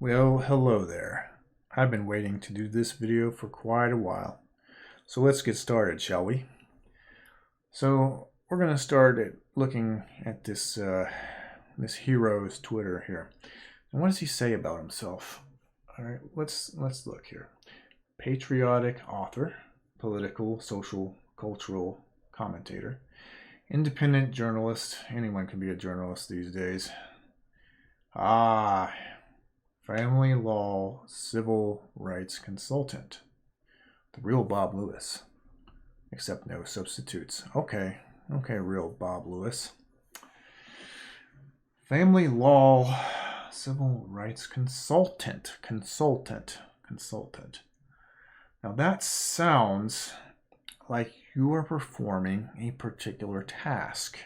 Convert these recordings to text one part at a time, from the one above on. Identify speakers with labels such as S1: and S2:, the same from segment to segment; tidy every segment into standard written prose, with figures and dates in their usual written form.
S1: Well, hello there. I've been waiting to do this video for quite a while. So let's get started, shall we? So we're going to start looking at this hero's Twitter here. And what does he say about himself? All right, let's look here. Patriotic author, political, social, cultural commentator, independent journalist. Anyone can be a journalist these days. Family law, civil rights consultant. The real Bob Lewis. Except no substitutes. Okay, real Bob Lewis. Family law, civil rights consultant. Now that sounds like you are performing a particular task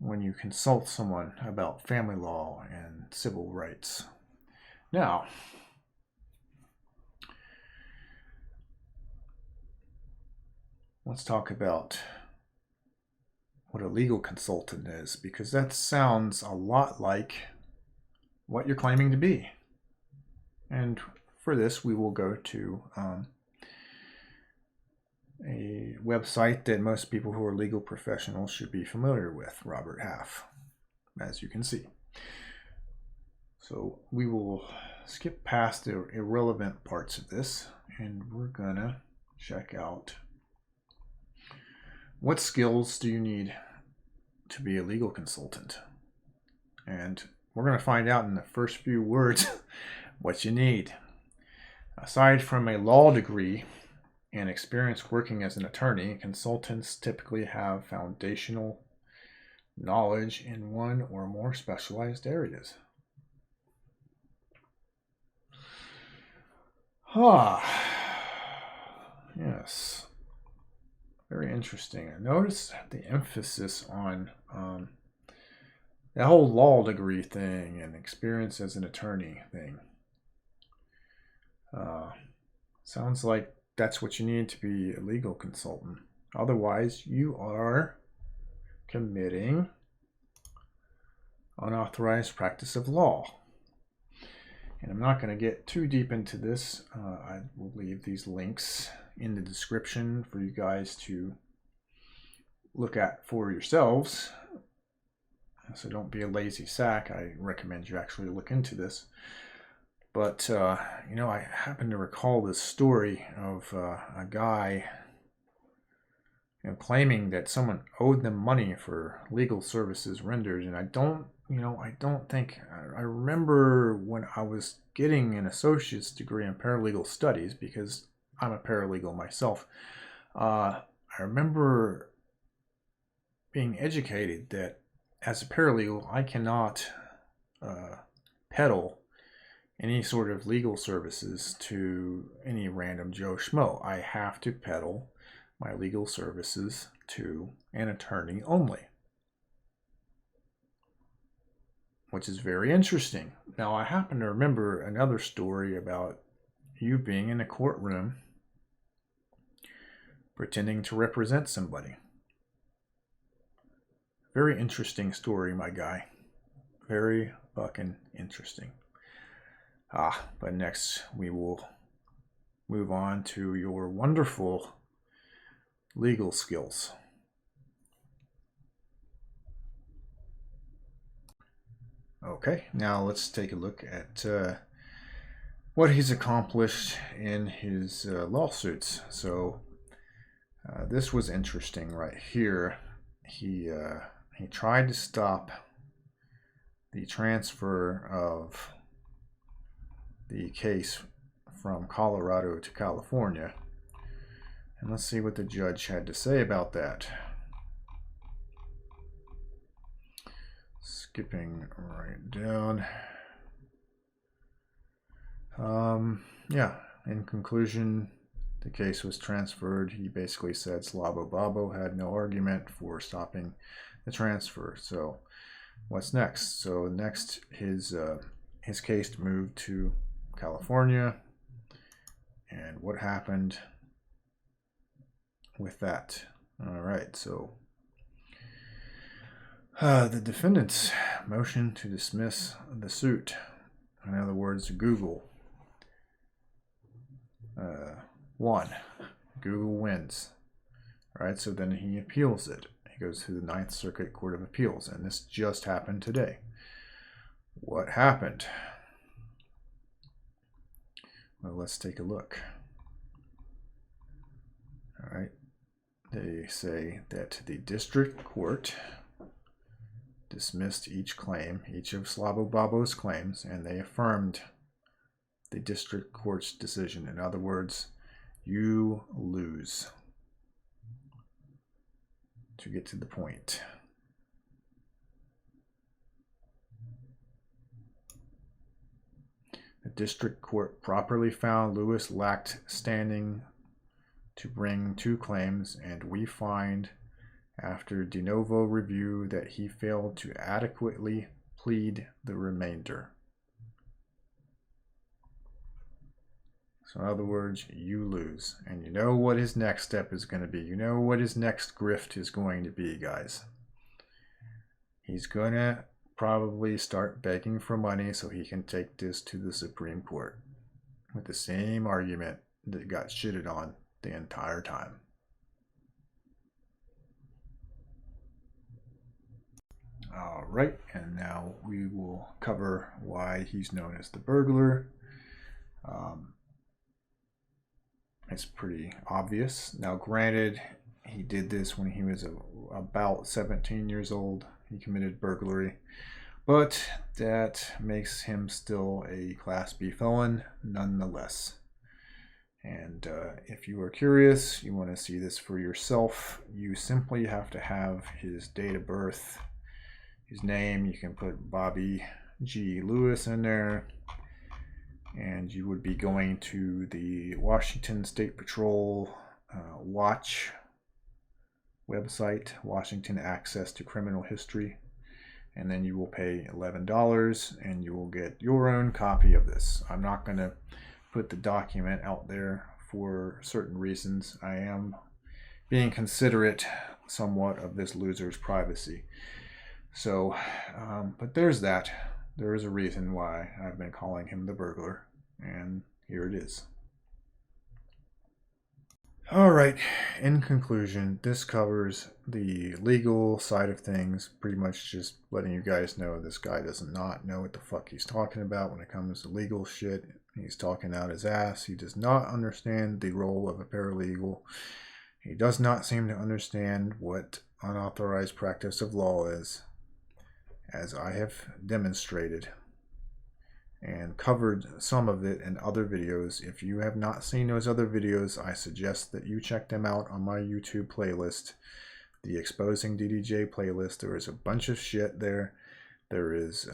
S1: when you consult someone about family law and civil rights. Now, let's talk about what a legal consultant is, because that sounds a lot like what you're claiming to be. And for this, we will go to a website that most people who are legal professionals should be familiar with, Robert Half, as you can see. So we will skip past the irrelevant parts of this, and we're gonna check out what skills do you need to be a legal consultant. And we're gonna find out in the first few words what you need. Aside from a law degree and experience working as an attorney, consultants typically have foundational knowledge in one or more specialized areas. Yes. Very interesting. Notice the emphasis on that whole law degree thing and experience as an attorney thing. Sounds like that's what you need to be a legal consultant. Otherwise, you are committing unauthorized practice of law. And I'm not going to get too deep into this. I will leave these links in the description for you guys to look at for yourselves. So don't be a lazy sack. I recommend you actually look into this. But, I happen to recall this story of a guy claiming that someone owed them money for legal services rendered. And I remember when I was getting an associate's degree in paralegal studies, because I'm a paralegal myself, I remember being educated that as a paralegal, I cannot peddle any sort of legal services to any random Joe Schmo. I have to peddle my legal services to an attorney only, which is very interesting. Now, I happen to remember another story about you being in a courtroom pretending to represent somebody. Very interesting story, my guy. Very fucking interesting. But next we will move on to your wonderful legal skills. Okay, now let's take a look at what he's accomplished in his lawsuits. So this was interesting right here. He tried to stop the transfer of the case from Colorado to California. And let's see what the judge had to say about that. Skipping right down. In conclusion, the case was transferred. He basically said Slavo Babo had no argument for stopping the transfer. So what's next? So next, his case moved to California. And what happened with that? All right, so The defendant's motion to dismiss the suit. In other words, Google. 1. Google wins. Alright, so then he appeals it. He goes to the Ninth Circuit Court of Appeals, and this just happened today. What happened? Well, let's take a look. Alright, they say that the district court dismissed each claim, each of Slabo Babo's claims, and they affirmed the district court's decision. In other words, you lose. To get to the point. The district court properly found Lewis lacked standing to bring 2 claims, and we find, after de novo review, that he failed to adequately plead the remainder. So in other words, you lose. And you know what his next step is going to be. You know what his next grift is going to be, guys. He's going to probably start begging for money so he can take this to the Supreme Court with the same argument that got shitted on the entire time. All right, and now we will cover why he's known as the burglar. It's pretty obvious. Now, granted, he did this when he was about 17 years old. He committed burglary, but that makes him still a Class B felon nonetheless. And if you are curious, you want to see this for yourself, you simply have to have his date of birth, his name. You can put Bobby G. Lewis in there, and you would be going to the Washington State Patrol Watch website, Washington Access to Criminal History, and then you will pay $11 and you will get your own copy of this. I'm not going to put the document out there for certain reasons. I am being considerate somewhat of this loser's privacy. So, but there's that. There is a reason why I've been calling him the burglar, and here it is. All right, in conclusion, this covers the legal side of things, pretty much just letting you guys know this guy does not know what the fuck he's talking about when it comes to legal shit. He's talking out his ass. He does not understand the role of a paralegal. He does not seem to understand what unauthorized practice of law is, as I have demonstrated and covered some of it in other videos. If you have not seen those other videos, I suggest that you check them out on my YouTube playlist, the Exposing DDJ playlist. There is a bunch of shit there. There is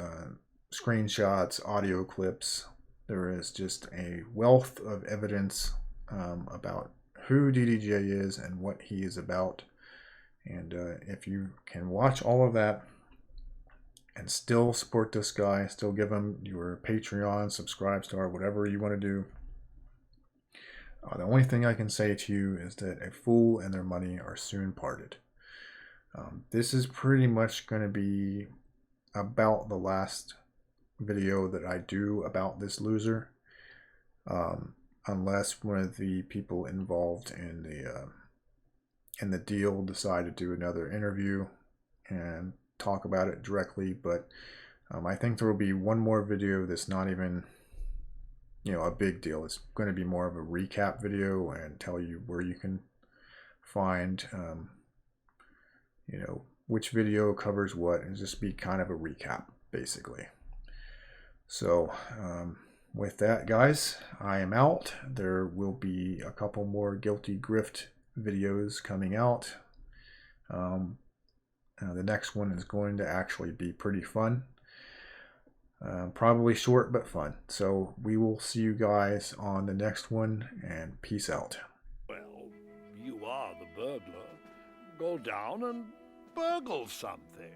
S1: screenshots, audio clips. There is just a wealth of evidence about who DDJ is and what he is about. And if you can watch all of that and still support this guy, still give him your Patreon, subscribe star, whatever you want to do, the only thing I can say to you is that a fool and their money are soon parted. This is pretty much going to be about the last video that I do about this loser, unless one of the people involved in the deal decide to do another interview and talk about it directly. But I think there will be one more video that's not even, a big deal. It's going to be more of a recap video and tell you where you can find which video covers what, and just be kind of a recap basically. So with that, guys, I am out. There will be a couple more Guilty Grift videos coming out. The next one is going to actually be pretty fun. Probably short but fun. So we will see you guys on the next one, and peace out.
S2: Well, you are the burglar. Go down and burgle something.